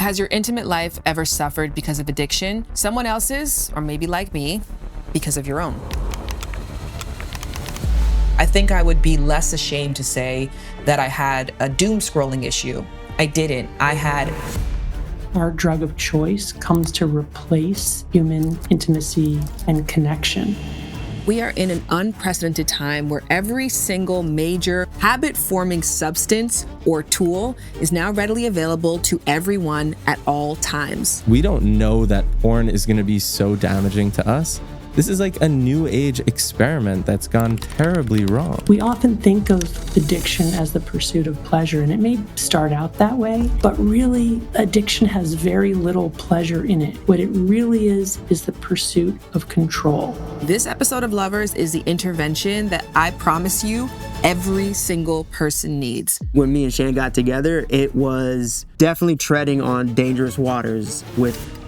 Has your intimate life ever suffered because of addiction? Someone else's, or maybe like me, because of your own? I think I would be less ashamed to say that I had a doom scrolling issue. I didn't. I had... Our drug of choice comes to replace human intimacy and connection. We are in an unprecedented time where every single major habit-forming substance or tool is now readily available to everyone at all times. We don't know that porn is going to be so damaging to us. This is like a new age experiment that's gone terribly wrong. We often think of addiction as the pursuit of pleasure, and it may start out that way, but really addiction has very little pleasure in it. What it really is the pursuit of control. This episode of Lovers is the intervention that I promise you every single person needs. When me and Shan got together, it was definitely treading on dangerous waters with...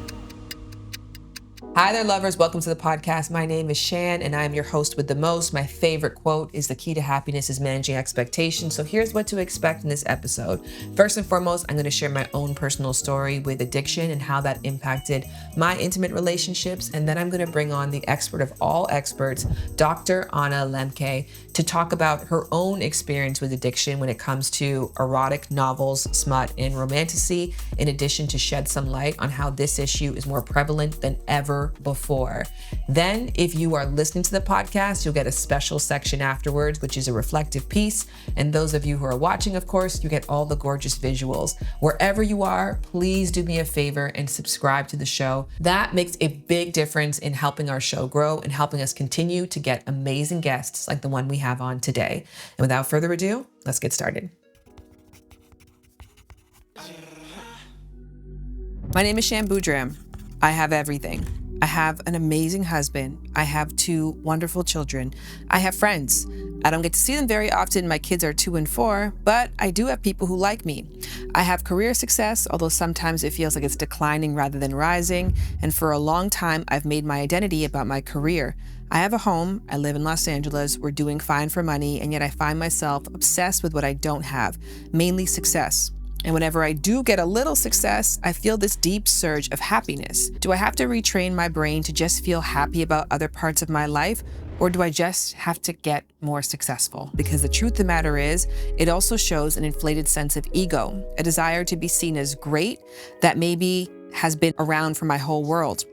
Hi there, lovers. Welcome to the podcast. My name is Shan, and I am your host with the most. My favorite quote is, "The key to happiness is managing expectations." So here's what to expect in this episode. First and foremost, I'm going to share my own personal story with addiction and how that impacted my intimate relationships. And then I'm going to bring on the expert of all experts, Dr. Anna Lembke, to talk about her own experience with addiction when it comes to erotic novels, smut, and romantasy, in addition to shed some light on how this issue is more prevalent than ever before. Then, if you are listening to the podcast, you'll get a special section afterwards, which is a reflective piece. And those of you who are watching, of course, you get all the gorgeous visuals. Wherever you are, please do me a favor and subscribe to the show. That makes a big difference in helping our show grow and helping us continue to get amazing guests like the one we have on today. And without further ado, let's get started. My name is Shan Boudram. I have everything. I have an amazing husband. I have 2 wonderful children. I have friends. I don't get to see them very often. My kids are 2 and 4, but I do have people who like me. I have career success, although sometimes it feels like it's declining rather than rising. And for a long time, I've made my identity about my career. I have a home. I live in Los Angeles. We're doing fine for money, and yet I find myself obsessed with what I don't have, mainly success. And whenever I do get a little success, I feel this deep surge of happiness. Do I have to retrain my brain to just feel happy about other parts of my life? Or do I just have to get more successful? Because the truth of the matter is, it also shows an inflated sense of ego, a desire to be seen as great that maybe has been around for my whole world.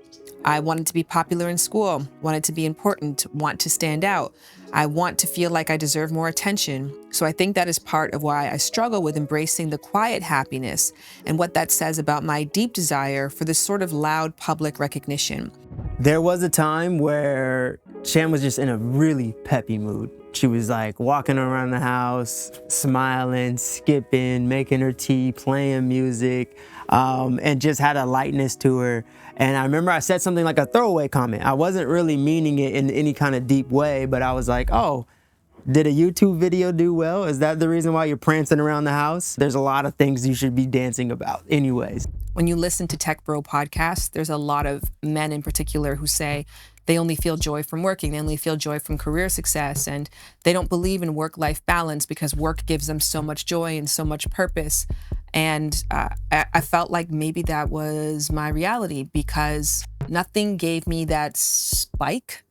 I wanted to be popular in school, wanted to be important, want to stand out. I want to feel like I deserve more attention. So I think that is part of why I struggle with embracing the quiet happiness and what that says about my deep desire for this sort of loud public recognition. There was a time where Shan was just in a really peppy mood. She was like walking around the house, smiling, skipping, making her tea, playing music, and just had a lightness to her. And I remember I said something like a throwaway comment. I wasn't really meaning it in any kind of deep way, but I was like, oh, did a YouTube video do well? Is that the reason why you're prancing around the house? There's a lot of things you should be dancing about anyways. When you listen to Tech Bro podcasts, there's a lot of men in particular who say they only feel joy from working, they only feel joy from career success, and they don't believe in work-life balance because work gives them so much joy and so much purpose. And I felt like maybe that was my reality because nothing gave me that spike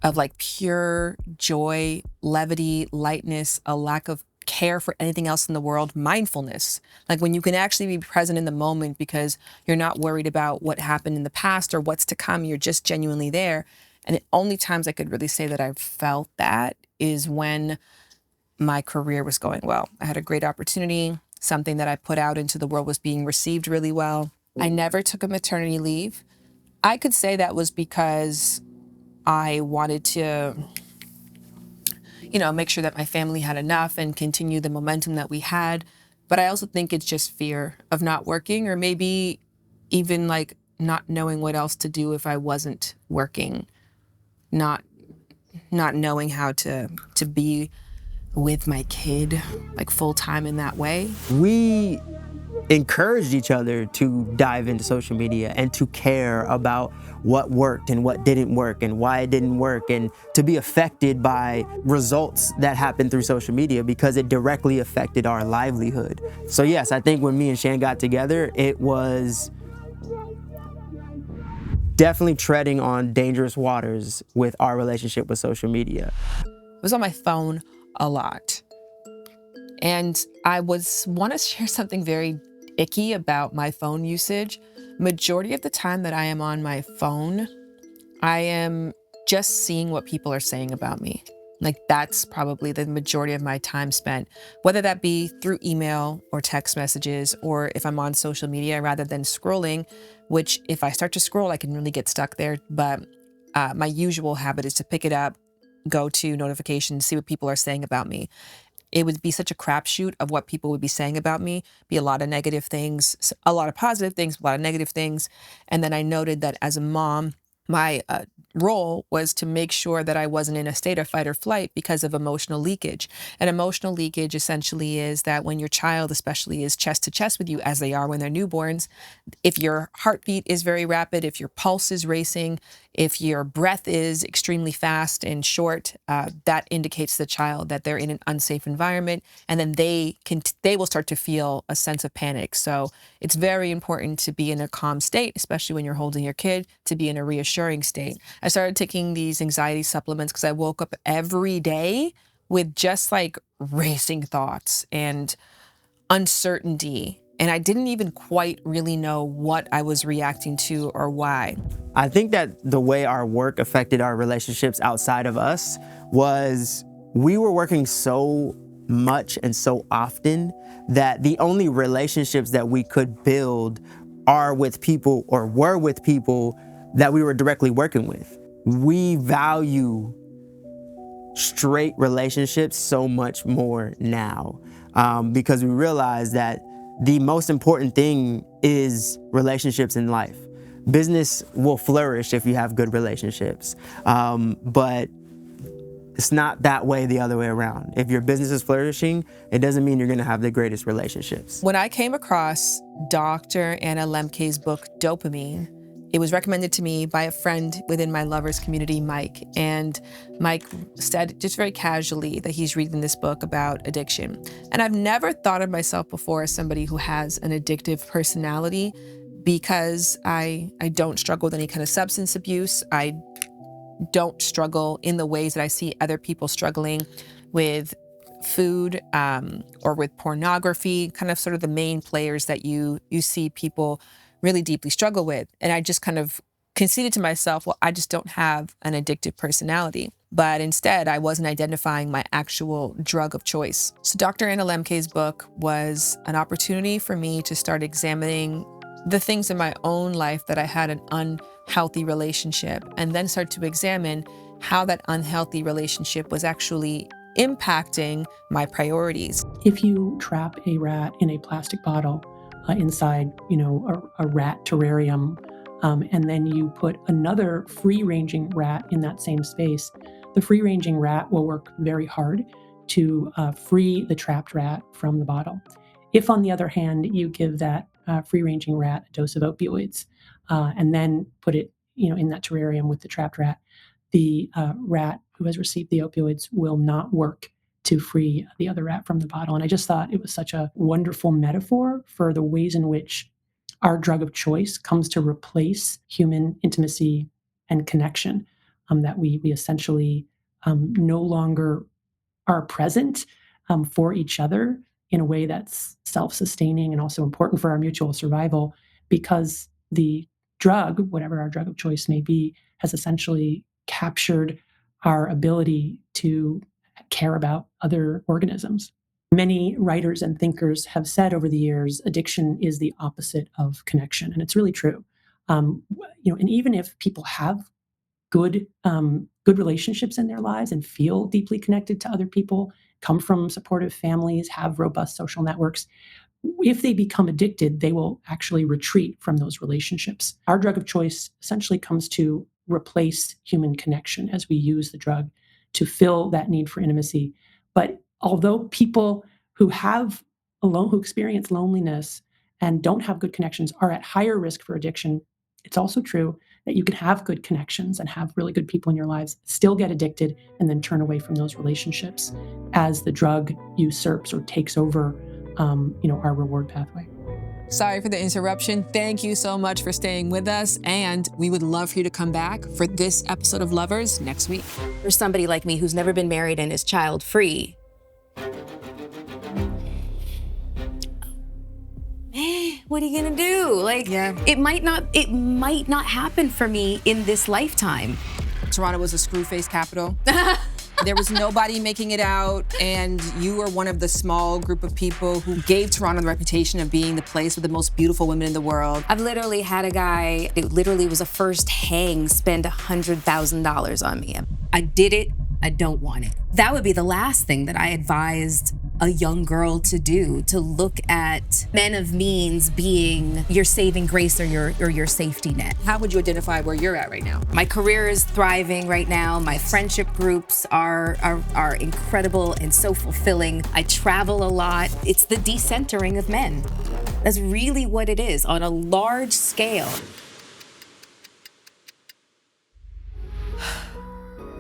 of like pure joy, levity, lightness, a lack of care for anything else in the world, mindfulness. Like when you can actually be present in the moment because you're not worried about what happened in the past or what's to come, you're just genuinely there. And the only times I could really say that I felt that is when my career was going well. I had a great opportunity. Something that I put out into the world was being received really well. I never took a maternity leave. I could say that was because I wanted to, make sure that my family had enough and continue the momentum that we had. But I also think it's just fear of not working, or maybe even like not knowing what else to do if I wasn't working, not knowing how to be with my kid like full time in that way. We encouraged each other to dive into social media and to care about what worked and what didn't work and why it didn't work, and to be affected by results that happened through social media because it directly affected our livelihood. So yes, I think when me and Shan got together, it was definitely treading on dangerous waters with our relationship with social media. I was on my phone a lot. And I want to share something very icky about my phone usage. Majority of the time that I am on my phone, I am just seeing what people are saying about me. Like, that's probably the majority of my time spent, whether that be through email or text messages, or if I'm on social media rather than scrolling, which if I start to scroll, I can really get stuck there. But my usual habit is to pick it up, go to notifications, see what people are saying about me. It would be such a crapshoot of what people would be saying about me, be a lot of negative things, a lot of positive things, a lot of negative things. And then I noted that as a mom, my role was to make sure that I wasn't in a state of fight or flight because of emotional leakage. And emotional leakage essentially is that when your child especially is chest to chest with you, as they are when they're newborns, if your heartbeat is very rapid, if your pulse is racing, if your breath is extremely fast and short, that indicates to the child that they're in an unsafe environment, and then they will start to feel a sense of panic. So it's very important to be in a calm state, especially when you're holding your kid, to be in a reassuring state. I started taking these anxiety supplements because I woke up every day with just like racing thoughts and uncertainty. And I didn't even quite really know what I was reacting to or why. I think that the way our work affected our relationships outside of us was we were working so much and so often that the only relationships that we could build were with people that we were directly working with. We value straight relationships so much more now because we realize that the most important thing is relationships in life. Business will flourish if you have good relationships, but it's not that way the other way around. If your business is flourishing, it doesn't mean you're going to have the greatest relationships. When I came across Dr. Anna Lembke's book, Dopamine, it was recommended to me by a friend within my lovers community, Mike. And Mike said just very casually that he's reading this book about addiction. And I've never thought of myself before as somebody who has an addictive personality because I don't struggle with any kind of substance abuse. I don't struggle in the ways that I see other people struggling with food or with pornography, kind of sort of the main players that you see people really deeply struggle with. And I just kind of conceded to myself, well, I just don't have an addictive personality. But instead, I wasn't identifying my actual drug of choice. So Dr. Anna Lembke's book was an opportunity for me to start examining the things in my own life that I had an unhealthy relationship, and then start to examine how that unhealthy relationship was actually impacting my priorities. If you trap a rat in a plastic bottle inside, a rat terrarium, and then you put another free-ranging rat in that same space, the free-ranging rat will work very hard to free the trapped rat from the bottle. If, on the other hand, you give that free-ranging rat a dose of opioids and then put it, in that terrarium with the trapped rat, the rat who has received the opioids will not work to free the other rat from the bottle. And I just thought it was such a wonderful metaphor for the ways in which our drug of choice comes to replace human intimacy and connection, that we essentially no longer are present for each other in a way that's self-sustaining and also important for our mutual survival, because the drug, whatever our drug of choice may be, has essentially captured our ability to care about other organisms. Many writers and thinkers have said over the years, addiction is the opposite of connection, and it's really true. And even if people have good relationships in their lives and feel deeply connected to other people, come from supportive families, have robust social networks, if they become addicted, they will actually retreat from those relationships. Our drug of choice essentially comes to replace human connection as we use the drug to fill that need for intimacy. But although people who experience loneliness and don't have good connections are at higher risk for addiction. It's also true that you can have good connections and have really good people in your lives, still get addicted, and then turn away from those relationships as the drug usurps or takes over, our reward pathway. Sorry for the interruption. Thank you so much for staying with us. And we would love for you to come back for this episode of Lovers next week. For somebody like me who's never been married and is child-free, what are you gonna do? It might not happen for me in this lifetime. Toronto was a screw-face capital. There was nobody making it out, and you were one of the small group of people who gave Toronto the reputation of being the place with the most beautiful women in the world. I've literally had a guy, it literally was a first hang, spend $100,000 on me. I did it, I don't want it. That would be the last thing that I advised a young girl to do, to look at men of means being your saving grace or your safety net. How would you identify where you're at right now? My career is thriving right now. My friendship groups are incredible and so fulfilling. I travel a lot. It's the decentering of men. That's really what it is on a large scale.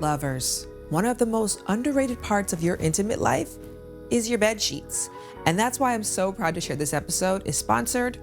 Lovers, one of the most underrated parts of your intimate life is your bed sheets. And that's why I'm so proud to share this episode is sponsored.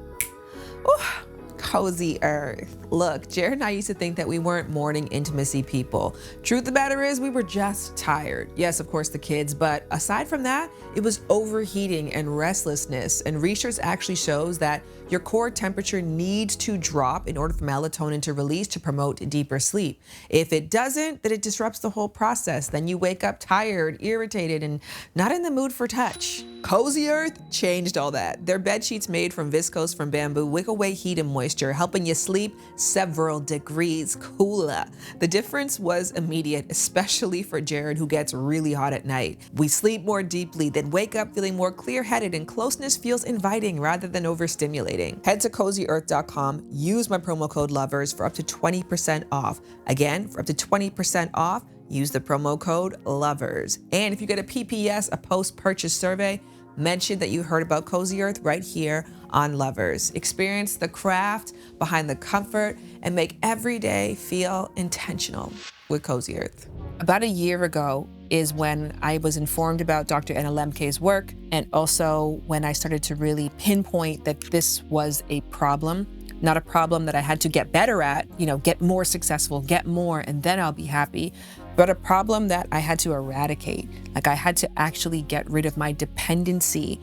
Cozy Earth. Look, Jared and I used to think that we weren't morning intimacy people. Truth of the matter is we were just tired. Yes, of course the kids, but aside from that, it was overheating and restlessness. And research actually shows that your core temperature needs to drop in order for melatonin to release to promote deeper sleep. If it doesn't, then it disrupts the whole process. Then you wake up tired, irritated, and not in the mood for touch. Cozy Earth changed all that. Their bed sheets made from viscose from bamboo wick away heat and moisture, helping you sleep several degrees cooler. The difference was immediate, especially for Jared, who gets really hot at night. We sleep more deeply, then wake up feeling more clear-headed, and closeness feels inviting rather than overstimulating. Head to cozyearth.com, use my promo code LOVERS for up to 20% off. Again, for up to 20% off, use the promo code LOVERS. And if you get a PPS, a post-purchase survey, mention that you heard about Cozy Earth right here on Lovers. Experience the craft behind the comfort and make every day feel intentional with Cozy Earth. About a year ago is when I was informed about Dr. Anna Lembke's work, and also when I started to really pinpoint that this was a problem. Not a problem that I had to get better at, get more successful, get more, and then I'll be happy. But a problem that I had to eradicate. I had to actually get rid of my dependency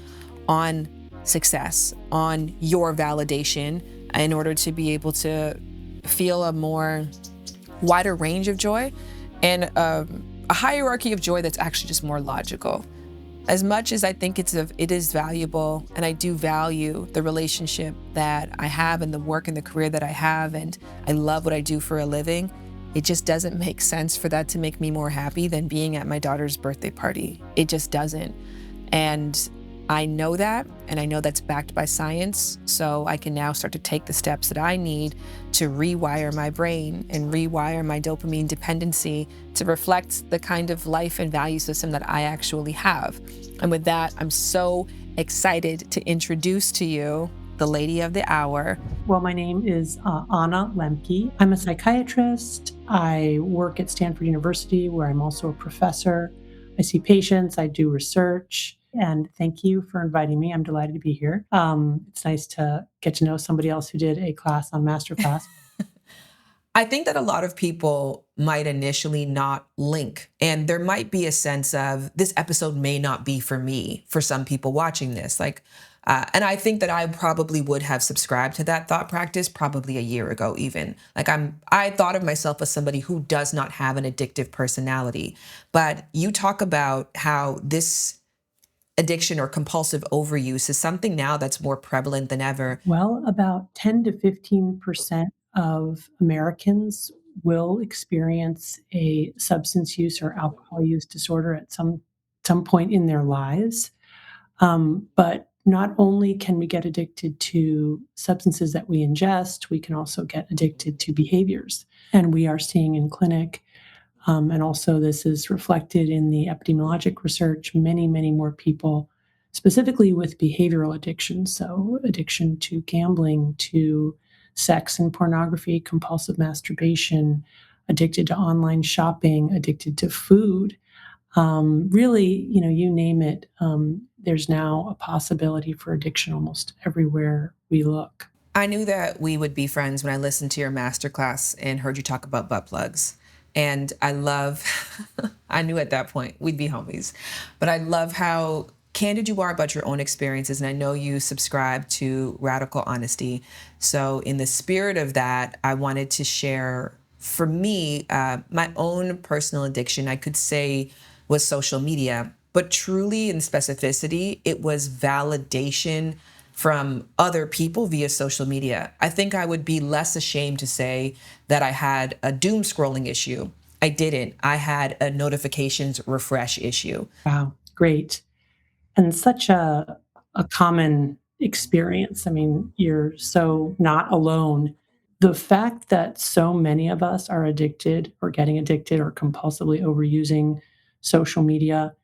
on success, on your validation, in order to be able to feel a more wider range of joy and a hierarchy of joy that's actually just more logical. As much as I think it is valuable, and I do value the relationship that I have and the work and the career that I have, and I love what I do for a living, it just doesn't make sense for that to make me more happy than being at my daughter's birthday party. It just doesn't. And I know that, and I know that's backed by science, so I can now start to take the steps that I need to rewire my brain and rewire my dopamine dependency to reflect the kind of life and value system that I actually have. And with that, I'm so excited to introduce to you the lady of the hour. Well, my name is Anna Lembke. I'm a psychiatrist. I work at Stanford University, where I'm also a professor. I see patients, I do research, and thank you for inviting me. I'm delighted to be here. It's nice to get to know somebody else who did a class on MasterClass. I think that a lot of people might initially not link, and there might be a sense of this episode may not be for me, for some people watching this. And I think that I probably would have subscribed to that thought practice probably a year ago even. I thought of myself as somebody who does not have an addictive personality. But you talk about how this addiction or compulsive overuse is something now that's more prevalent than ever. Well, about 10 to 15% of Americans will experience a substance use or alcohol use disorder at some point in their lives. But not only can we get addicted to substances that we ingest, we can also get addicted to behaviors. And we are seeing in clinic, and also this is reflected in the epidemiologic research, many, many more people specifically with behavioral addiction. So addiction to gambling, to sex and pornography, compulsive masturbation, addicted to online shopping, addicted to food. Really, you name it, there's now a possibility for addiction almost everywhere we look. I knew that we would be friends when I listened to your masterclass and heard you talk about butt plugs. And I love, I knew at that point we'd be homies, but I love how candid you are about your own experiences. And I know you subscribe to radical honesty. So in the spirit of that, I wanted to share, for me, my own personal addiction, I could say, was social media, but truly in specificity, it was validation from other people via social media. I think I would be less ashamed to say that I had a doom scrolling issue. I didn't. I had a notifications refresh issue. Wow, great. And such a common experience. I mean, you're so not alone. The fact that so many of us are addicted or getting addicted or compulsively overusing social media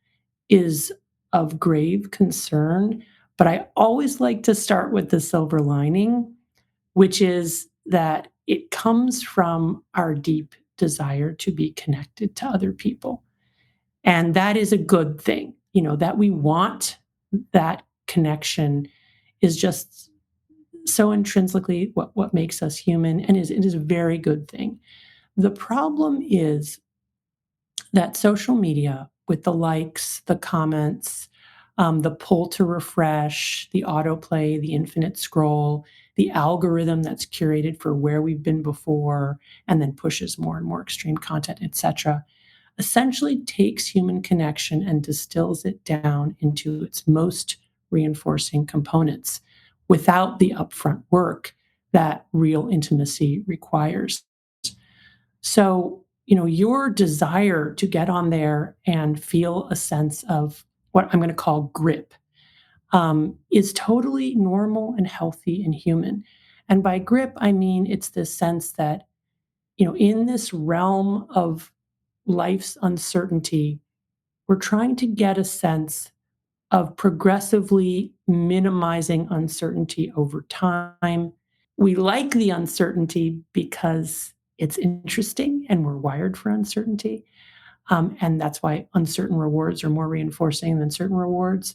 is of grave concern. But I always like to start with the silver lining, which is that it comes from our deep desire to be connected to other people. And that is a good thing, that we want that connection is just so intrinsically what makes us human, and it is a very good thing. The problem is that social media, with the likes, the comments, the pull to refresh, the autoplay, the infinite scroll, the algorithm that's curated for where we've been before, and then pushes more and more extreme content, etc., essentially takes human connection and distills it down into its most reinforcing components without the upfront work that real intimacy requires. So, your desire to get on there and feel a sense of what I'm going to call grip is totally normal and healthy and human. And by grip, I mean it's this sense that, in this realm of life's uncertainty, we're trying to get a sense of progressively minimizing uncertainty over time. We like the uncertainty because it's interesting and we're wired for uncertainty. And that's why uncertain rewards are more reinforcing than certain rewards.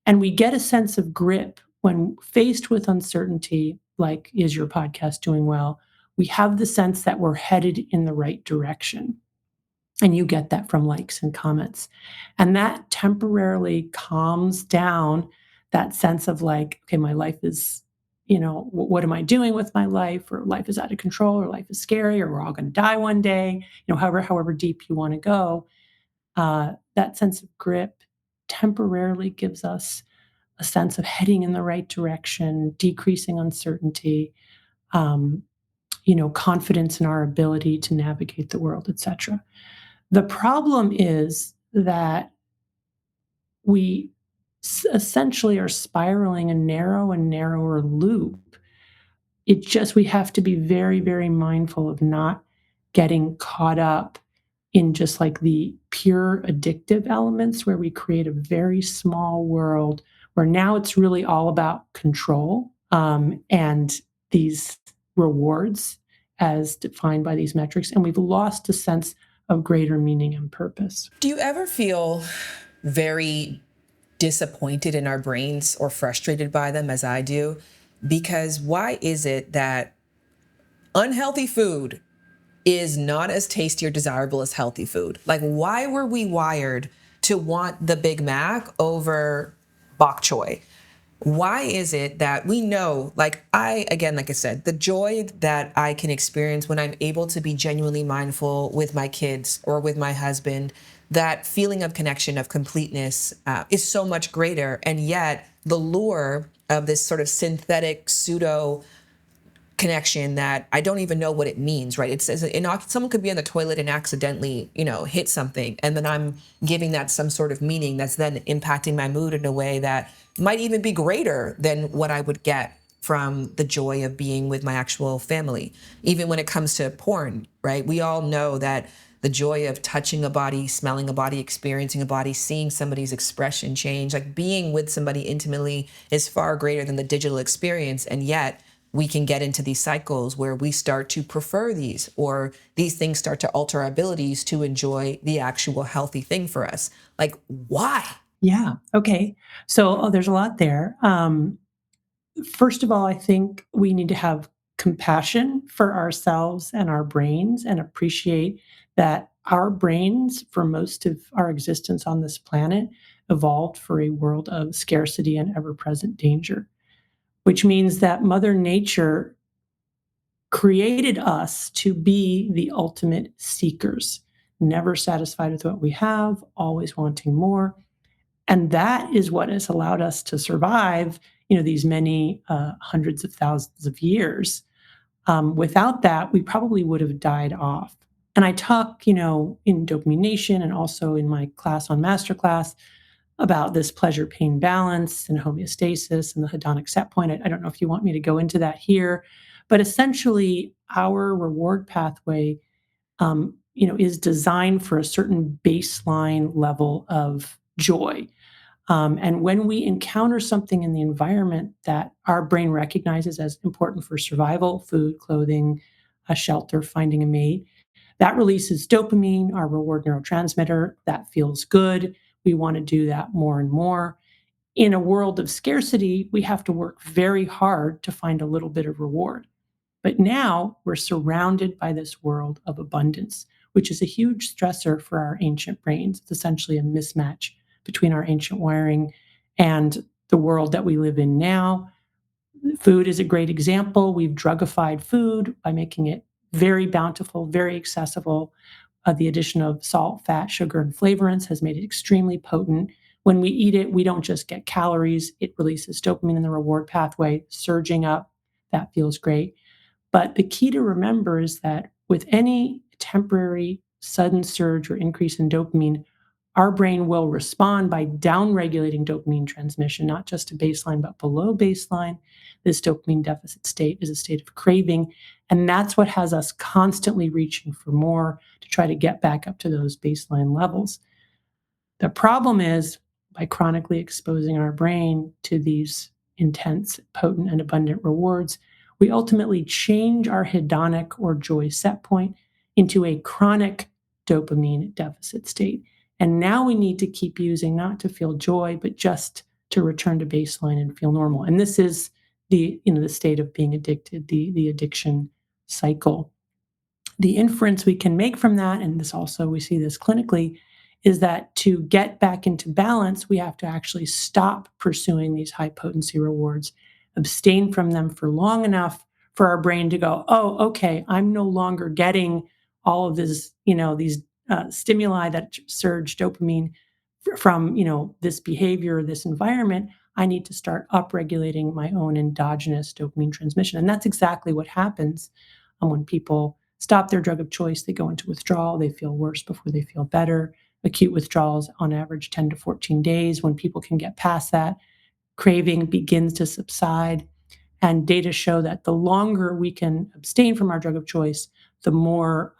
And we get a sense of grip when faced with uncertainty, like, is your podcast doing well? We have the sense that we're headed in the right direction. And you get that from likes and comments. And that temporarily calms down that sense of like, okay, my life is, what am I doing with my life? Or life is out of control, or life is scary, or we're all going to die one day, however deep you want to go. That sense of grip temporarily gives us a sense of heading in the right direction, decreasing uncertainty, confidence in our ability to navigate the world, etc. The problem is that we essentially are spiraling a narrow and narrower loop. We have to be very, very mindful of not getting caught up in just like the pure addictive elements where we create a very small world where now it's really all about control and these rewards as defined by these metrics. And we've lost a sense of greater meaning and purpose. Do you ever feel very disappointed in our brains or frustrated by them, as I do? Because why is it that unhealthy food is not as tasty or desirable as healthy food? Like, why were we wired to want the Big Mac over bok choy? Why is it that we know, like I said, the joy that I can experience when I'm able to be genuinely mindful with my kids or with my husband, that feeling of connection, of completeness is so much greater. And yet the lure of this sort of synthetic pseudo connection that I don't even know what it means, right? It says someone could be on the toilet and accidentally, hit something. And then I'm giving that some sort of meaning that's then impacting my mood in a way that might even be greater than what I would get from the joy of being with my actual family. Even when it comes to porn, right? We all know that the joy of touching a body, smelling a body, experiencing a body, seeing somebody's expression change. Like being with somebody intimately is far greater than the digital experience. And yet we can get into these cycles where we start to prefer these, or these things start to alter our abilities to enjoy the actual healthy thing for us. Like, why? Yeah. Okay. So there's a lot there. First of all, I think we need to have compassion for ourselves and our brains and appreciate that our brains, for most of our existence on this planet, evolved for a world of scarcity and ever present danger, which means that Mother Nature created us to be the ultimate seekers, never satisfied with what we have, always wanting more. And that is what has allowed us to survive, these many hundreds of thousands of years. Without that, we probably would have died off. And I talk, in Dopamine Nation and also in my class on MasterClass about this pleasure-pain balance and homeostasis and the hedonic set point. I don't know if you want me to go into that here, but essentially, our reward pathway, is designed for a certain baseline level of joy. And when we encounter something in the environment that our brain recognizes as important for survival, food, clothing, a shelter, finding a mate, that releases dopamine, our reward neurotransmitter. That feels good. We want to do that more and more. In a world of scarcity, we have to work very hard to find a little bit of reward. But now we're surrounded by this world of abundance, which is a huge stressor for our ancient brains. It's essentially a mismatch between our ancient wiring and the world that we live in now. Food is a great example. We've drugified food by making it very bountiful, very accessible. The addition of salt, fat, sugar, and flavorants has made it extremely potent. When we eat it, we don't just get calories. It releases dopamine in the reward pathway, surging up. That feels great. But the key to remember is that with any temporary sudden surge or increase in dopamine, our brain will respond by downregulating dopamine transmission, not just to baseline, but below baseline. This dopamine deficit state is a state of craving. And that's what has us constantly reaching for more to try to get back up to those baseline levels. The problem is by chronically exposing our brain to these intense, potent, and abundant rewards, we ultimately change our hedonic or joy set point into a chronic dopamine deficit state. And now we need to keep using not to feel joy, but just to return to baseline and feel normal. And this is the state of being addicted, the addiction cycle. The inference we can make from that, and this also we see this clinically, is that to get back into balance, we have to actually stop pursuing these high potency rewards, abstain from them for long enough for our brain to go, oh, okay, I'm no longer getting all of this, these stimuli that surge dopamine from, this behavior, this environment. I need to start upregulating my own endogenous dopamine transmission. And that's exactly what happens when people stop their drug of choice. They go into withdrawal. They feel worse before they feel better. Acute withdrawals on average 10 to 14 days. When people can get past that, craving begins to subside. And data show that the longer we can abstain from our drug of choice, the more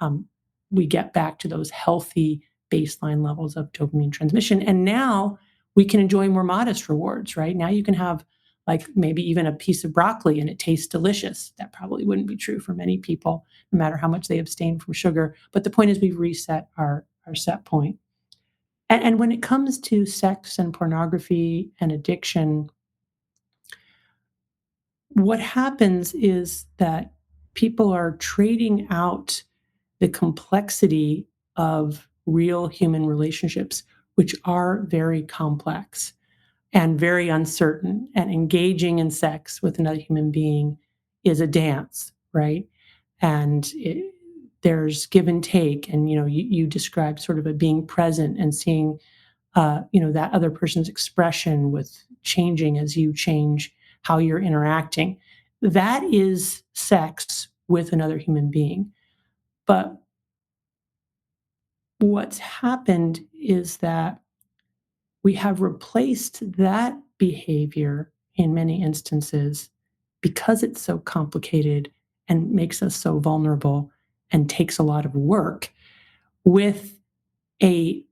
we get back to those healthy baseline levels of dopamine transmission. And now we can enjoy more modest rewards, right? Now you can have like maybe even a piece of broccoli and it tastes delicious. That probably wouldn't be true for many people, no matter how much they abstain from sugar. But the point is we've reset our set point. And when it comes to sex and pornography and addiction, what happens is that people are trading out the complexity of real human relationships, which are very complex and very uncertain. And engaging in sex with another human being is a dance, right? And there's give and take. And, you described sort of a being present and seeing, that other person's expression with changing as you change how you're interacting. That is sex with another human being. But what's happened is that we have replaced that behavior in many instances because it's so complicated and makes us so vulnerable and takes a lot of work with a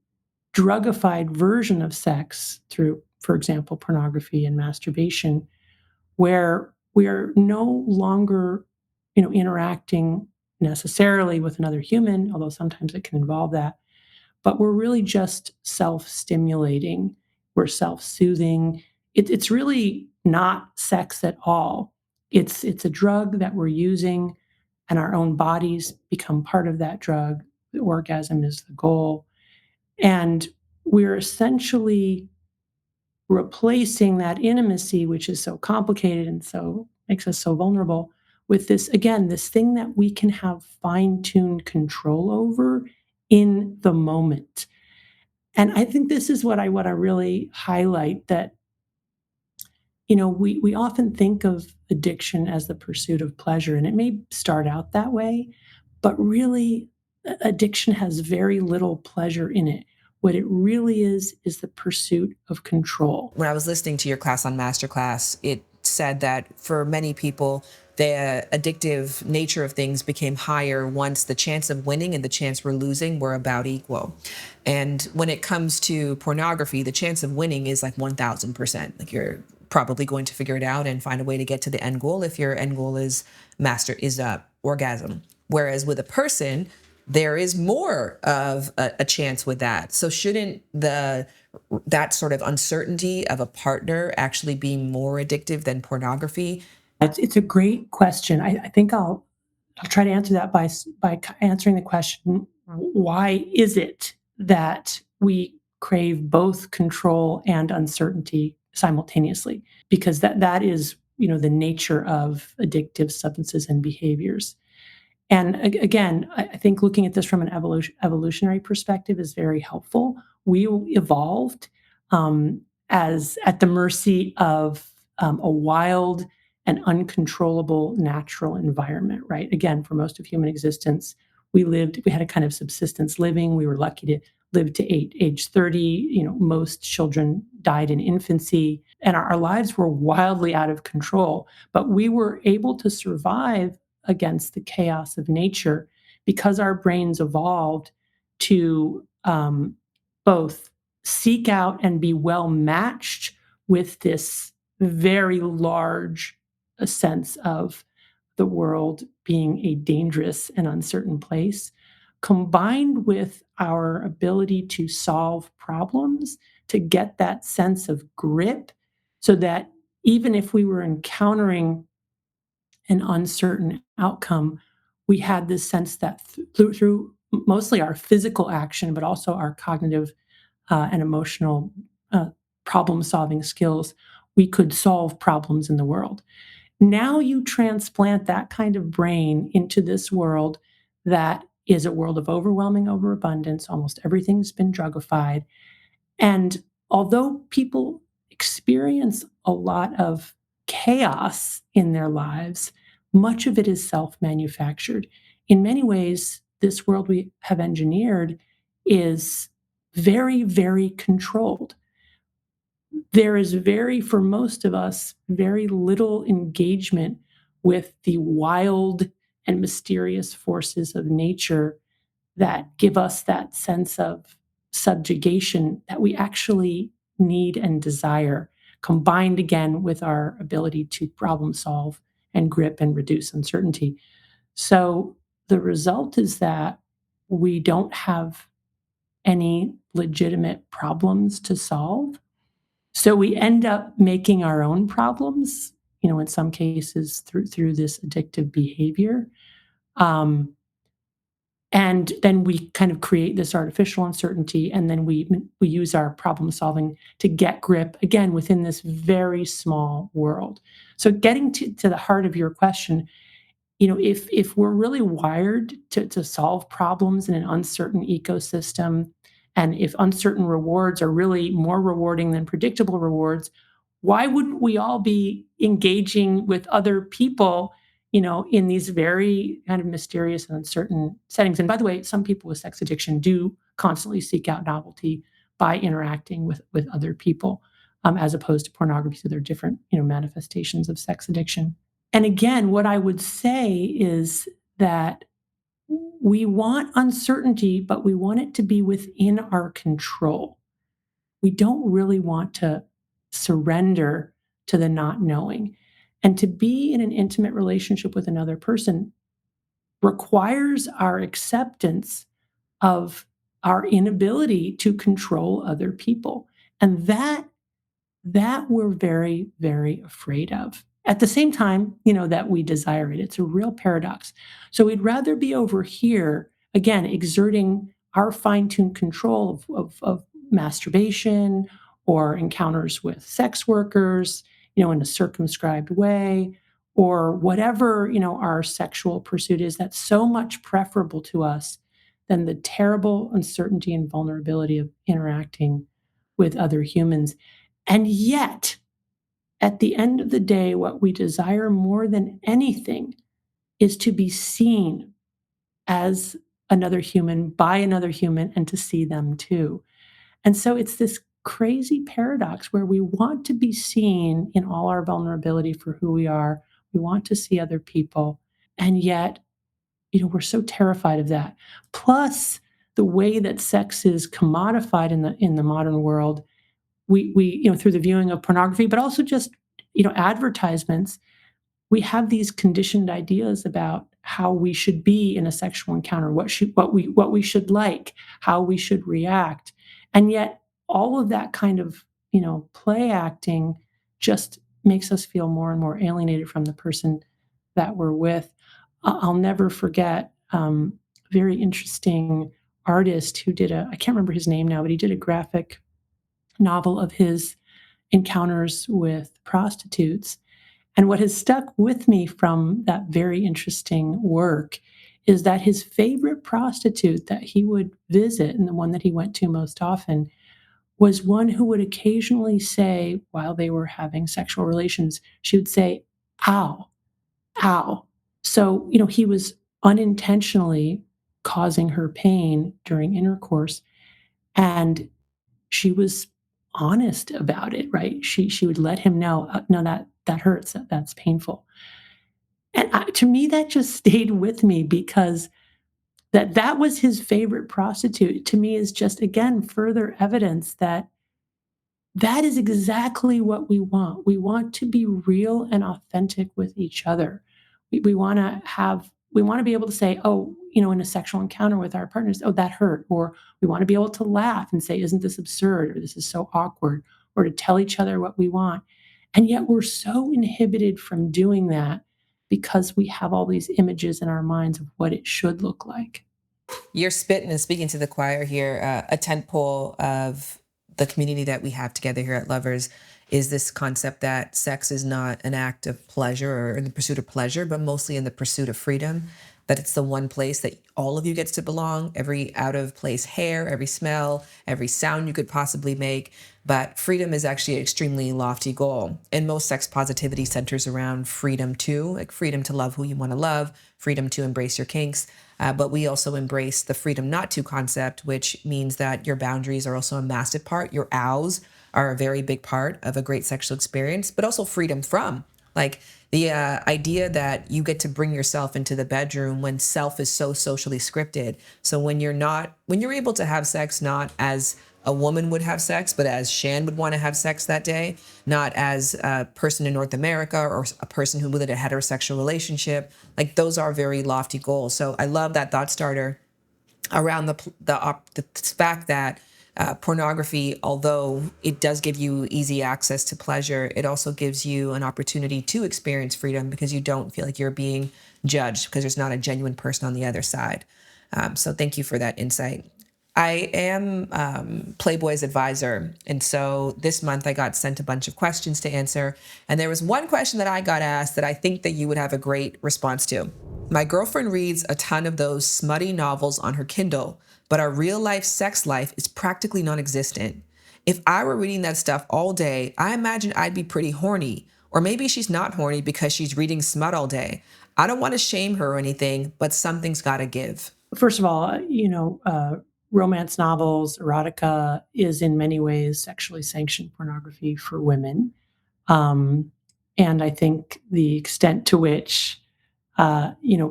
drugified version of sex through, for example, pornography and masturbation, where we are no longer, interacting necessarily with another human, although sometimes it can involve that, but we're really just self-stimulating. We're self-soothing. It's really not sex at all. It's a drug that we're using, and our own bodies become part of that drug. The orgasm is the goal. And we're essentially replacing that intimacy, which is so complicated and so makes us so vulnerable, with this, again, this thing that we can have fine-tuned control over in the moment. And I think this is what I really highlight, that we often think of addiction as the pursuit of pleasure, and it may start out that way, but really, addiction has very little pleasure in it. What it really is the pursuit of control. When I was listening to your class on MasterClass, it said that for many people, the addictive nature of things became higher once the chance of winning and the chance we're losing were about equal. And when it comes to pornography, the chance of winning is like 1000%. Like, you're probably going to figure it out and find a way to get to the end goal if your end goal is orgasm. Whereas with a person, there is more of a chance with that. So shouldn't that sort of uncertainty of a partner actually be more addictive than pornography? It's a great question. I think I'll try to answer that by answering the question: why is it that we crave both control and uncertainty simultaneously? Because that is, the nature of addictive substances and behaviors. And again, I think looking at this from an evolutionary perspective is very helpful. We evolved as at the mercy of a wild and uncontrollable natural environment, right? Again, for most of human existence, we had a kind of subsistence living. We were lucky to live to age 30. Most children died in infancy, and our lives were wildly out of control. But we were able to survive against the chaos of nature because our brains evolved to both seek out and be well matched with this very large sense of the world being a dangerous and uncertain place, combined with our ability to solve problems, to get that sense of grip, so that even if we were encountering an uncertain outcome, we had this sense that through mostly our physical action, but also our cognitive and emotional problem solving skills, we could solve problems in the world. Now you transplant that kind of brain into this world that is a world of overwhelming overabundance. Almost everything's been drugified. And although people experience a lot of chaos in their lives, much of it is self manufactured. In many ways, this world we have engineered is very, very controlled. There is for most of us, very little engagement with the wild and mysterious forces of nature that give us that sense of subjugation that we actually need and desire, combined again with our ability to problem solve and grip and reduce uncertainty. So the result is that we don't have any legitimate problems to solve. So we end up making our own problems, in some cases through this addictive behavior. And then we kind of create this artificial uncertainty, and then we use our problem solving to get grip again within this very small world. So getting to the heart of your question, if we're really wired to solve problems in an uncertain ecosystem, and if uncertain rewards are really more rewarding than predictable rewards, why wouldn't we all be engaging with other people, in these very kind of mysterious and uncertain settings? And by the way, some people with sex addiction do constantly seek out novelty by interacting with other people, as opposed to pornography. So there are different, manifestations of sex addiction. And again, what I would say is that We want uncertainty, but we want it to be within our control. We don't really want to surrender to the not knowing. And to be in an intimate relationship with another person requires our acceptance of our inability to control other people. And that we're very, very afraid of. At the same time, that we desire it. It's a real paradox. So we'd rather be over here, again, exerting our fine-tuned control of masturbation or encounters with sex workers, in a circumscribed way, or whatever, our sexual pursuit is. That's so much preferable to us than the terrible uncertainty and vulnerability of interacting with other humans. And yet, at the end of the day, what we desire more than anything is to be seen as another human by another human and to see them too. And so it's this crazy paradox where we want to be seen in all our vulnerability for who we are. We want to see other people. And yet, we're so terrified of that. Plus, the way that sex is commodified in the modern world, we through the viewing of pornography, but also just advertisements, we have these conditioned ideas about how we should be in a sexual encounter, what we should like, how we should react. And yet all of that kind of play acting just makes us feel more and more alienated from the person that we're with. I'll never forget a very interesting artist who did I can't remember his name now, but he did a graphic novel of his encounters with prostitutes. And what has stuck with me from that very interesting work is that his favorite prostitute that he would visit, and the one that he went to most often, was one who would occasionally say, while they were having sexual relations, she would say, ow, ow. So, he was unintentionally causing her pain during intercourse. And she was honest about it, right? She would let him know, no, that hurts, that's painful. And to me, that just stayed with me because that was his favorite prostitute. To me, is just again further evidence that that is exactly what we want. We want to be real and authentic with each other. We want to be able to say, oh, in a sexual encounter with our partners, oh, that hurt. Or we want to be able to laugh and say, isn't this absurd? Or this is so awkward. Or to tell each other what we want. And yet we're so inhibited from doing that because we have all these images in our minds of what it should look like. You're spitting and speaking to the choir here. A tentpole of the community that we have together here at Lovers is this concept that sex is not an act of pleasure or in the pursuit of pleasure, but mostly in the pursuit of freedom. That it's the one place that all of you gets to belong, every out of place hair, every smell, every sound you could possibly make. But freedom is actually an extremely lofty goal. And most sex positivity centers around freedom too, like freedom to love who you want to love, freedom to embrace your kinks. But we also embrace the freedom not to concept, which means that your boundaries are also a massive part. Your ows are a very big part of a great sexual experience, but also freedom from. Like the idea that you get to bring yourself into the bedroom when self is so socially scripted. So when you're able to have sex, not as a woman would have sex, but as Shan would want to have sex that day, not as a person in North America or a person who lived a heterosexual relationship. Like those are very lofty goals. So I love that thought starter around the fact that pornography, although it does give you easy access to pleasure, it also gives you an opportunity to experience freedom because you don't feel like you're being judged because there's not a genuine person on the other side. So thank you for that insight. I am Playboy's advisor. And so this month I got sent a bunch of questions to answer. And there was one question that I got asked that I think that you would have a great response to. My girlfriend reads a ton of those smutty novels on her Kindle, but our real life sex life is practically non-existent. If I were reading that stuff all day, I imagine I'd be pretty horny. Or maybe she's not horny because she's reading smut all day. I don't want to shame her or anything, but something's got to give. First of all, romance novels, erotica is in many ways sexually sanctioned pornography for women. And I think the extent to which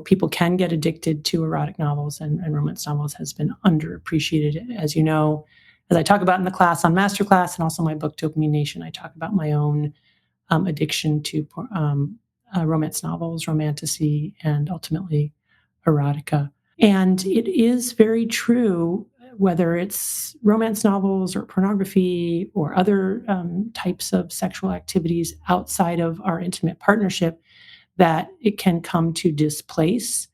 People can get addicted to erotic novels, and romance novels has been underappreciated. As you know, as I talk about in the class on MasterClass and also my book, Dopamine Nation, I talk about my own addiction to romance novels, romantasy, and ultimately erotica. And it is very true, whether it's romance novels or pornography or other types of sexual activities outside of our intimate partnership, that it can come to displace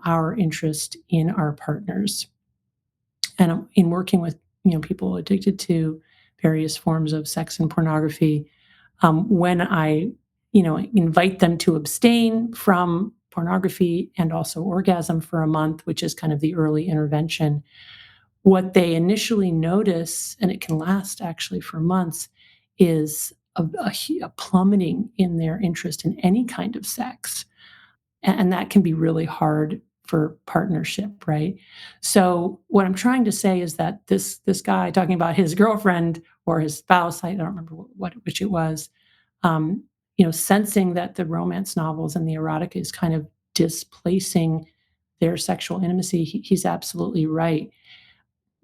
our interest in our partners. And in working with people addicted to various forms of sex and pornography, when I invite them to abstain from pornography and also orgasm for a month, which is kind of the early intervention, what they initially notice, and it can last actually for months, is a plummeting in their interest in any kind of sex. And that can be really hard for partnership, right? So what I'm trying to say is that this guy talking about his girlfriend or his spouse, I don't remember which it was, sensing that the romance novels and the erotica is kind of displacing their sexual intimacy, he's absolutely right.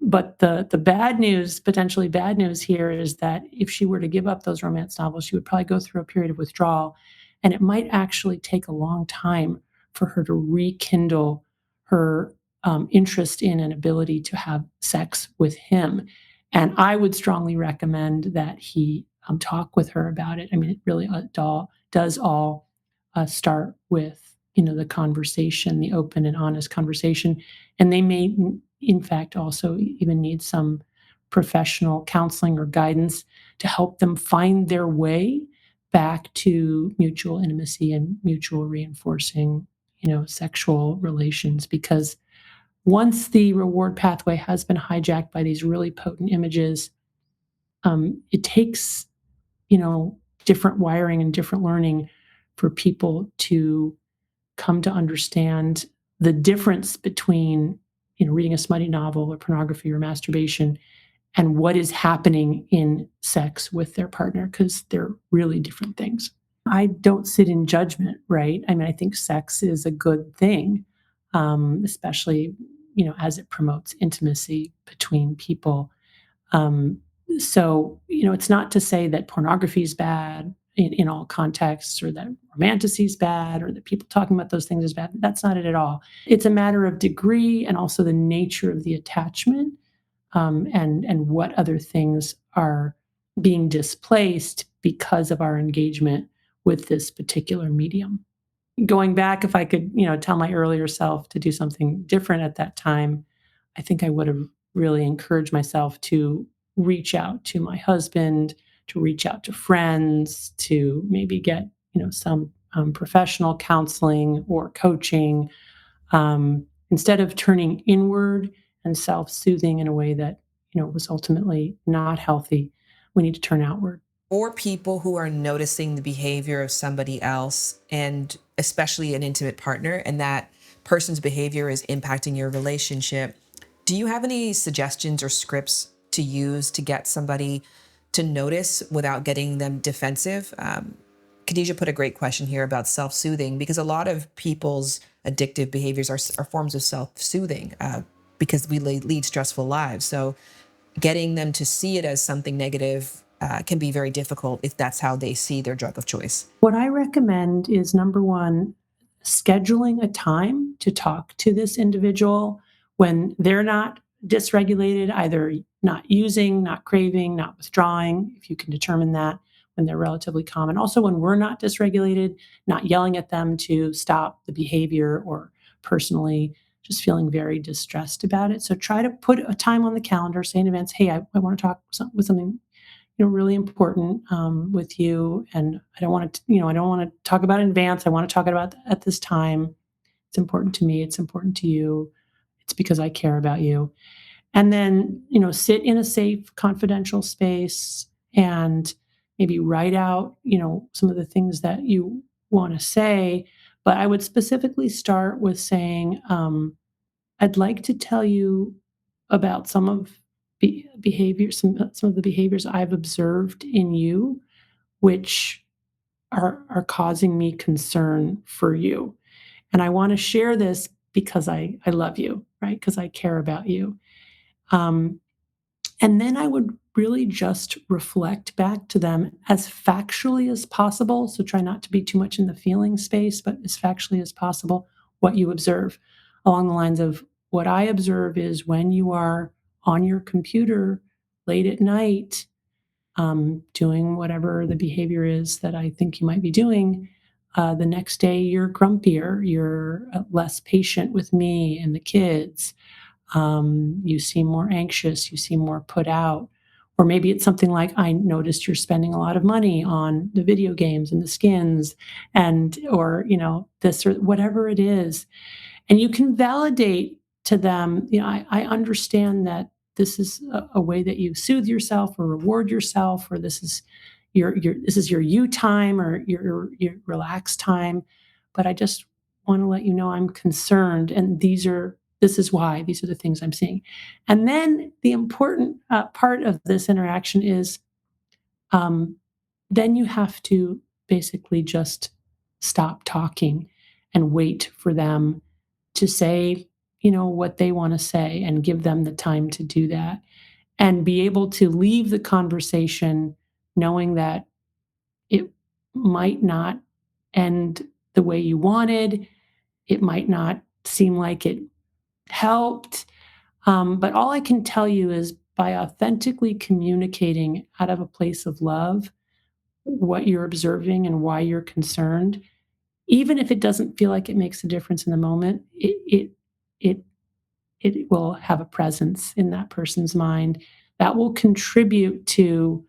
But the bad news, potentially bad news here, is that if she were to give up those romance novels, she would probably go through a period of withdrawal, and it might actually take a long time for her to rekindle her interest in and ability to have sex with him. And I would strongly recommend that he talk with her about it. I mean, it really does all start with the conversation, the open and honest conversation, and they may in fact also even need some professional counseling or guidance to help them find their way back to mutual intimacy and mutual reinforcing sexual relations. Because once the reward pathway has been hijacked by these really potent images, it takes different wiring and different learning for people to come to understand the difference between reading a smutty novel or pornography or masturbation and what is happening in sex with their partner, because they're really different things. I don't sit in judgment, right? I mean, I think sex is a good thing, especially as it promotes intimacy between people. Um, it's not to say that pornography is bad in all contexts, or that romantasy is bad, or that people talking about those things is bad. That's not it at all. It's a matter of degree and also the nature of the attachment, and what other things are being displaced because of our engagement with this particular medium. Going back, if I could, tell my earlier self to do something different at that time, I think I would have really encouraged myself to reach out to my husband, to reach out to friends, to maybe get, some professional counseling or coaching, instead of turning inward and self-soothing in a way that, was ultimately not healthy. We need to turn outward. For people who are noticing the behavior of somebody else, and especially an intimate partner, and that person's behavior is impacting your relationship, do you have any suggestions or scripts to use to get somebody to notice without getting them defensive? Khadijah put a great question here about self-soothing, because a lot of people's addictive behaviors are forms of self-soothing, because we lead stressful lives. So getting them to see it as something negative can be very difficult if that's how they see their drug of choice. What I recommend is, number one, scheduling a time to talk to this individual when they're not dysregulated, either not using, not craving, not withdrawing, if you can determine that, when they're relatively calm. And also when we're not dysregulated, not yelling at them to stop the behavior, or personally just feeling very distressed about it. So try to put a time on the calendar, say in advance, hey, I want to talk with something really important with you, and I don't want to talk about it in advance. I want to talk about it at this time. It's important to me. It's important to you. It's because I care about you. And then sit in a safe, confidential space and maybe write out some of the things that you want to say. But I would specifically start with saying, I'd like to tell you about some of behavior, some of the behaviors I've observed in you, which are causing me concern for you. And I want to share this because I love you, right? Because I care about you. Um, and then I would really just reflect back to them as factually as possible. So try not to be too much in the feeling space, but as factually as possible, what you observe along the lines of what I observe is when you are on your computer late at night, doing whatever the behavior is that I think you might be doing. The next day, you're grumpier, you're less patient with me and the kids. You seem more anxious, you seem more put out. Or maybe it's something like, I noticed you're spending a lot of money on the video games and the skins, and, or, this or whatever it is. And you can validate to them, I understand that this is a way that you soothe yourself or reward yourself, or this is your you time or your relaxed time. But I just want to let you know I'm concerned, and this is why, these are the things I'm seeing. And then the important part of this interaction is, um, then you have to basically just stop talking and wait for them to say, what they want to say, and give them the time to do that, and be able to leave the conversation knowing that it might not end the way you wanted. It might not seem like it helped. But all I can tell you is, by authentically communicating out of a place of love what you're observing and why you're concerned, even if it doesn't feel like it makes a difference in the moment, it it will have a presence in that person's mind that will contribute to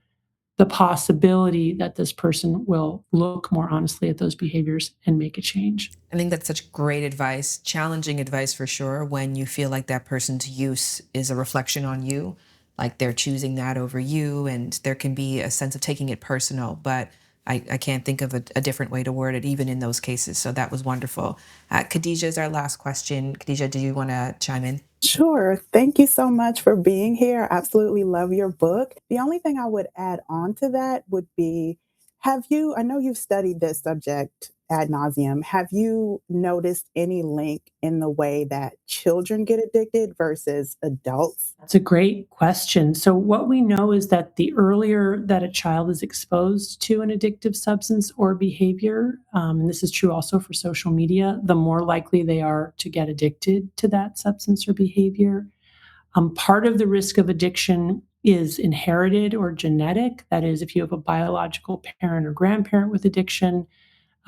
the possibility that this person will look more honestly at those behaviors and make a change. I think that's such great advice, challenging advice for sure, when you feel like that person's use is a reflection on you, like they're choosing that over you, and there can be a sense of taking it personal. But I can't think of a different way to word it, even in those cases. So that was wonderful. Khadijah is our last question. Khadijah, do you want to chime in? Sure. Thank you so much for being here. I absolutely love your book. The only thing I would add on to that would be, I know you've studied this subject ad nauseum. Have you noticed any link in the way that children get addicted versus adults? That's a great question. So, what we know is that the earlier that a child is exposed to an addictive substance or behavior, and this is true also for social media, the more likely they are to get addicted to that substance or behavior. Part of the risk of addiction is inherited or genetic. That is, if you have a biological parent or grandparent with addiction,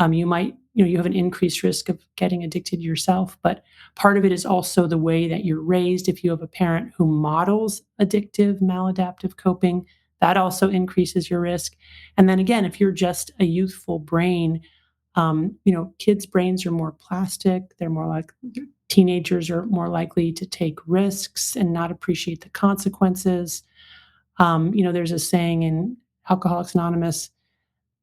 you have an increased risk of getting addicted yourself. But part of it is also the way that you're raised. If you have a parent who models addictive, maladaptive coping, that also increases your risk. And then again, if you're just a youthful brain, kids' brains are more plastic. They're more like teenagers are more likely to take risks and not appreciate the consequences. There's a saying in Alcoholics Anonymous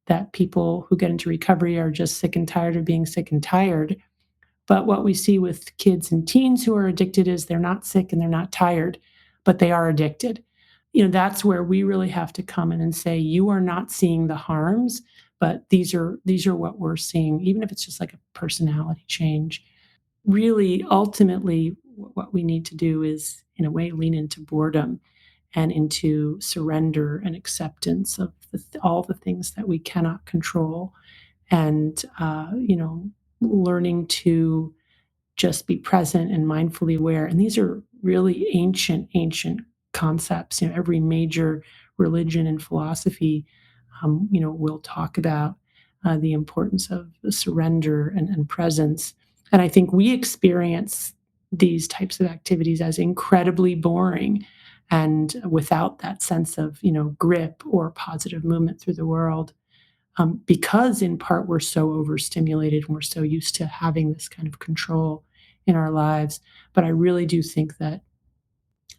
that people who get into recovery are just sick and tired of being sick and tired. But what we see with kids and teens who are addicted is they're not sick and they're not tired, but they are addicted. That's where we really have to come in and say, you are not seeing the harms, but these are what we're seeing, even if it's just like a personality change. Really, ultimately, what we need to do is, in a way, lean into boredom and into surrender and acceptance of all the things that we cannot control, and learning to just be present and mindfully aware. And these are really ancient concepts. Every major religion and philosophy will talk about the importance of the surrender and presence. And I think we experience these types of activities as incredibly boring and without that sense of grip or positive movement through the world, because in part we're so overstimulated and we're so used to having this kind of control in our lives. But I really do think that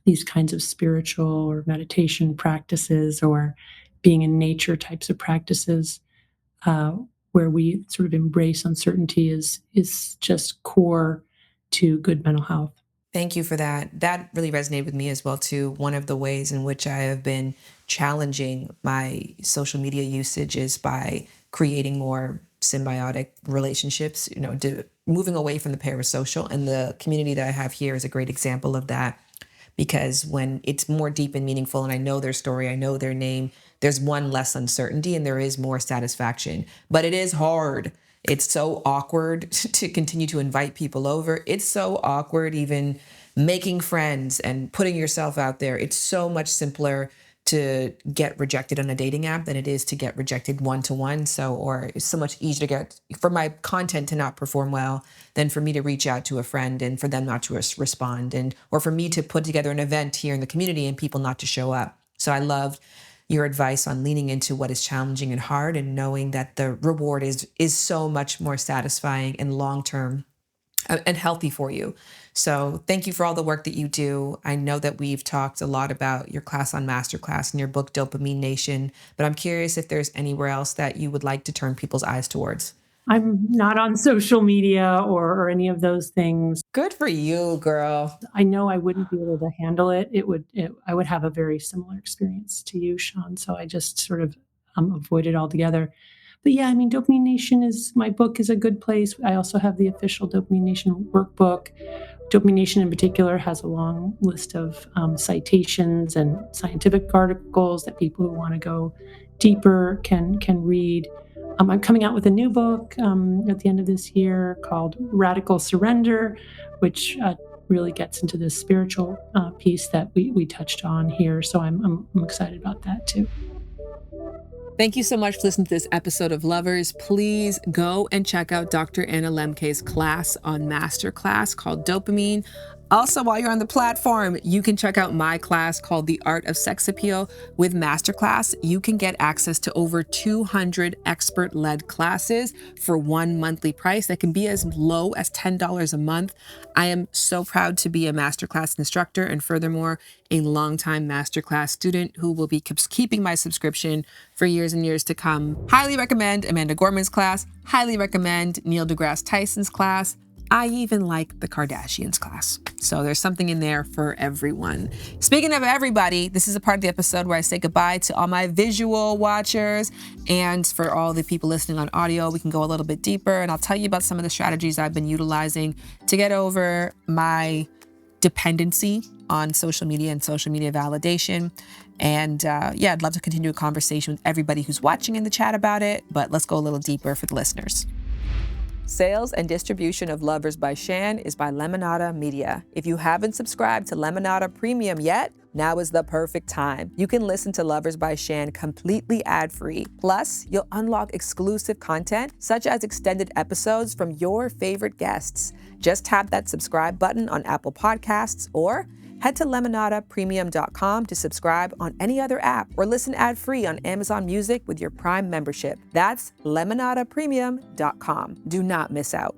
these kinds of spiritual or meditation practices or being in nature types of practices, uh, where we sort of embrace uncertainty, is just core to good mental health. Thank you for that. That really resonated with me as well, too. One of the ways in which I have been challenging my social media usage is by creating more symbiotic relationships, moving away from the parasocial. And the community that I have here is a great example of that, because when it's more deep and meaningful and I know their story, I know their name, there's one less uncertainty and there is more satisfaction. But it is hard. It's so awkward to continue to invite people over. It's so awkward even making friends and putting yourself out there. It's so much simpler to get rejected on a dating app than it is to get rejected one-to-one. Or it's so much easier to get, for my content to not perform well than for me to reach out to a friend and for them not to respond, or for me to put together an event here in the community and people not to show up. So I loved your advice on leaning into what is challenging and hard and knowing that the reward is so much more satisfying and long-term and healthy for you. So thank you for all the work that you do. I know that we've talked a lot about your class on MasterClass and your book, Dopamine Nation, but I'm curious if there's anywhere else that you would like to turn people's eyes towards. I'm not on social media or any of those things. Good for you, girl. I know I wouldn't be able to handle it. I would have a very similar experience to you, Sean. So I just sort of avoid it altogether. But yeah, I mean, Dopamine Nation my book is a good place. I also have the official Dopamine Nation workbook. Dopamine Nation in particular has a long list of citations and scientific articles that people who want to go deeper can read. I'm coming out with a new book at the end of this year called Radical Surrender, which really gets into this spiritual piece that we touched on here. So I'm excited about that too. Thank you so much for listening to this episode of Lovers. Please go and check out Dr. Anna Lembke's class on MasterClass called Dopamine. Also, while you're on the platform, you can check out my class called The Art of Sex Appeal. With MasterClass, you can get access to over 200 expert-led classes for one monthly price that can be as low as $10 a month. I am so proud to be a MasterClass instructor and furthermore, a longtime MasterClass student who will be keeping my subscription for years and years to come. Highly recommend Amanda Gorman's class. Highly recommend Neil deGrasse Tyson's class. I even like the Kardashians class. So there's something in there for everyone. Speaking of everybody, this is a part of the episode where I say goodbye to all my visual watchers. And for all the people listening on audio, we can go a little bit deeper. And I'll tell you about some of the strategies I've been utilizing to get over my dependency on social media and social media validation. And I'd love to continue a conversation with everybody who's watching in the chat about it. But let's go a little deeper for the listeners. Sales and distribution of Lovers by Shan is by Lemonada Media. If you haven't subscribed to Lemonada Premium yet, now is the perfect time. You can listen to Lovers by Shan completely ad-free. Plus, you'll unlock exclusive content, such as extended episodes from your favorite guests. Just tap that subscribe button on Apple Podcasts or head to lemonadapremium.com to subscribe on any other app or listen ad-free on Amazon Music with your Prime membership. That's lemonadapremium.com. Do not miss out.